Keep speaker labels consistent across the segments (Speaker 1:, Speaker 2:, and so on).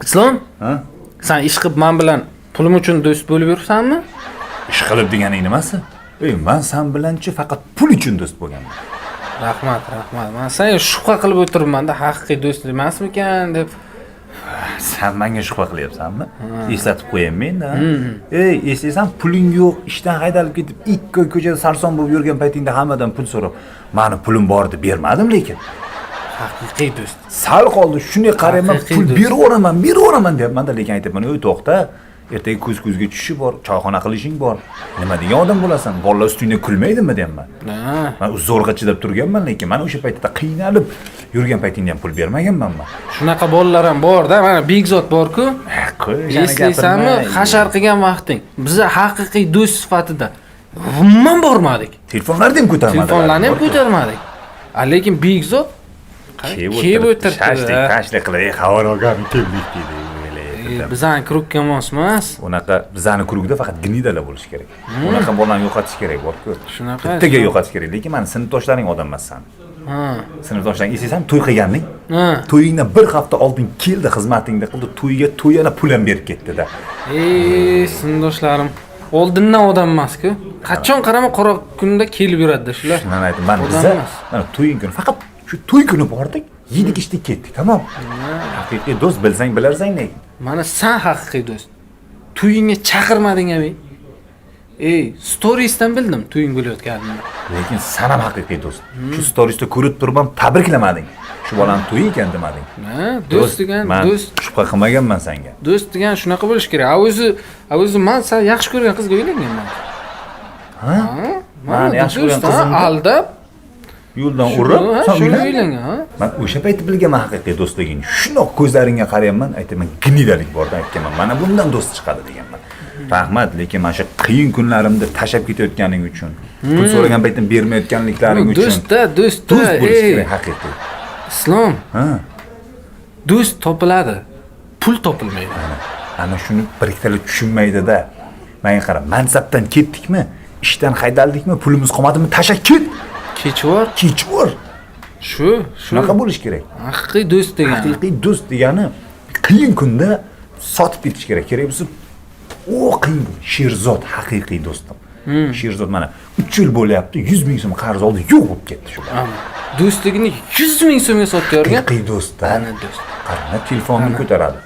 Speaker 1: Islom,
Speaker 2: Ha?
Speaker 1: sen ish qilib men bilan pulim uchun do'st bo'lib yuribsanmi?
Speaker 2: Ish qilib deganing nimasi? Men sen bilanchi faqat pul uchun do'st bo'lganman.
Speaker 1: Rahmat. Men senga shubha qilib o'tiribman-da, haqiqiy do'st emasmikan deb.
Speaker 2: Sen menga shubha qilyapsanmi? Eslatib qo'yaymi men-da. Eslaysan, puling yo'q, ishdan haydalib ketib, 2 oy ko'chada sarson bo'lib yurgan paytingda hammadan pul so'rab, meni pulim bor deb bermadim lekin.
Speaker 1: Haqiqiy do'st.
Speaker 2: Sal qoldi, shunday qarayman, pul beraveraman deyapman-da, lekin aytibman, "O'y, to'xta. Ertaga ko'z-ko'zga tushishi bor, choyxona qilishing bor. Nima degan odam bo'lasan? Bolalar ustingda kulmaydimi?" deyapman. Men zo'rg'a chidab turganman, lekin men o'sha paytda qiynalib yurgan paytingda ham pul bermaganman.
Speaker 1: Shunaqa bolalar ham bor-da, mana Begzod bor-ku. Eslaysanmi, hashar qilgan vaqting biza haqiqiy do'st sifatida umuman bormadik.
Speaker 2: Telefonlarni ham ko'tarmadik.
Speaker 1: Telefonlarni ham ko'tarmadik. Lekin Begzod kelib o'tirdi.
Speaker 2: Tashlik qilib, xabarogarni keldik dedi.
Speaker 1: Bizani krugga emas.
Speaker 2: Unaqa bizani krugda faqat gnidalar bo'lish kerak. Unaqa bolani yo'qotish kerak bor-ku.
Speaker 1: Shunaqa.
Speaker 2: Bittaga yo'qotish kerak, lekin meni sinfdoshlaring odam emassan. Sinfdoshlaring eslaysan, to'y qilganding? To'yingdan bir hafta oldin keldi, xizmatingda qildi, to'yga pul ham berib ketdi-da.
Speaker 1: Sinfdoshlarim oldindan odam emas-ku. Qachon qarama qora kunda kelib yuradi shular.
Speaker 2: Men aytdim, mana to'ying kuni faqat shu to'y kuni bordik, yedik ichdik ketdik, tamom. Haqiqiy do'st bilsang bilarsan lekin.
Speaker 1: Mana sen haqiqiy do'st. To'yingga chaqirmading-a? Storiesdan bildim to'ying bo'layotganini.
Speaker 2: Lekin sen ham haqiqiy do'st. Shu storiesda ko'rib turibman, tabriklamading. Shu bolani to'yi ekan demading.
Speaker 1: Do'st degan do'st.
Speaker 2: Shubha qilmaganman senga.
Speaker 1: Do'st degan shunaqa bo'lish kerak. O'zi men sen yaxshi ko'rgan qizga uylanganman.
Speaker 2: Men yaxshi ko'rgan qizimni
Speaker 1: aldab
Speaker 2: yo'ldan urib, sen
Speaker 1: uylangan.
Speaker 2: Men o'sha paytda bilganman haqiqiy do'stligingni. Shunoq ko'zlaringga qarayapman, aytaman, gnidalik bor-da aytganman. Mana bundan do'st chiqadi deganman. Rahmat, lekin mana shu qiyin kunlarimda tashab ketayotganing uchun, pul so'ragan paytim bermayotganliklaring uchun.
Speaker 1: Do'st
Speaker 2: bo'lish kerak haqiqiy.
Speaker 1: Islom. Do'st topiladi. Pul topilmaydi.
Speaker 2: Ana shuni biriktalab tushunmaydi-da. Menga qara, mansabdan ketdikmi? Ishdan haydaldikmi? Pulimiz qolmadimi? Tashab ket. Kechvor. Shunaqa bo'lish kerak.
Speaker 1: Haqiqiy do'st degani.
Speaker 2: Haqiqiy do'st degani qiyin kunda sotib ketish kerak. Kerak bo'lsa, qiyin. Sherzod haqiqiy do'stim. Sherzod mana 3 yil bo'lyapti, 100 ming so'm qarz oldi, yo'q bo'lib ketdi shu.
Speaker 1: Do'stligini 100 ming so'mga sotib yorgan.
Speaker 2: Haqiqiy do'st. Ana do'st. Qarana, telefonni ko'taradi.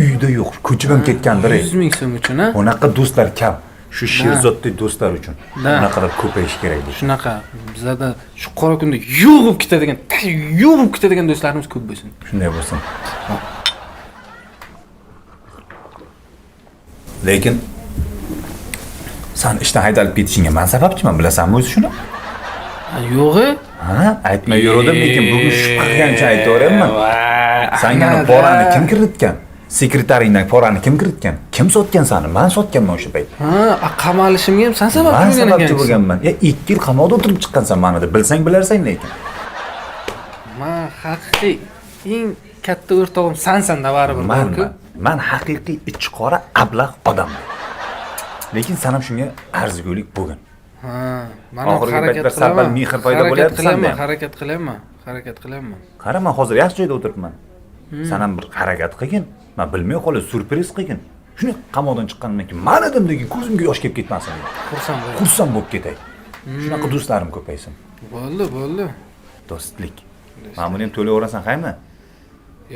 Speaker 2: Uyda yo'q, ko'chib ketgandir.
Speaker 1: 100 ming so'm uchun, ha?
Speaker 2: Unaqa do'stlar kam. Shu Sherzoddek do'stlar uchun unaqalar ko'payish kerak deb.
Speaker 1: Shunaqa bizda shu qora kunda yo'q bo'lib ketadigan do'stlarimiz ko'p bo'lsin.
Speaker 2: Shunday bo'lsin. Lekin sen ishdan haydalib ketishingga men sababchiman, bilasanmi o'zi shuni?
Speaker 1: Yo'q-e?
Speaker 2: Aytmay yurdim, lekin bugun shubha qilgancha aytaveryapman. Senga porani kim kiritgan? Sekretaringdan porani kim kiritgan? Kim sotgan seni? Men sotganman o'sha payt.
Speaker 1: Qamalishimga ham sen sababchi bo'lgan ekansan. Men sababchi
Speaker 2: bo'lganman. 2 yil qamoqda o'tirib chiqqansan meni deb bilsang bilarsan lekin.
Speaker 1: Men haqiqiy eng katta o'rtog'im sensan-da baribir.
Speaker 2: Men haqiqiy ichi qora ablah odamman. Lekin sen ham shunga arzigulik bo'lgin.
Speaker 1: Mana harakat
Speaker 2: sabal mehr paydo bo'lyapti senda.
Speaker 1: Harakat qilaman.
Speaker 2: Qara, men hozir yaxshi joyda o'tiribman. Sen ham bir harakat qilgin. Men bilmay qolib surpriz qilgin. Shuni qamoqdan chiqqanimdan keyin men edim degan ko'zimga yosh kelib ketmasin. Xursand bo'lib ketay. Shunaqa do'stlarim ko'paysin.
Speaker 1: Bo'ldi.
Speaker 2: Do'stlik. Men buni ham to'layverasan, qaymi?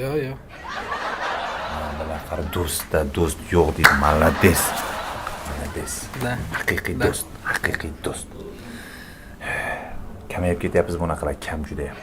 Speaker 1: Yo'q.
Speaker 2: Mana qara, do'st yo'q deydi. Malades. Haqiqiy do'st. Kamayib ketyapmiz bunaqalar kam juda ham.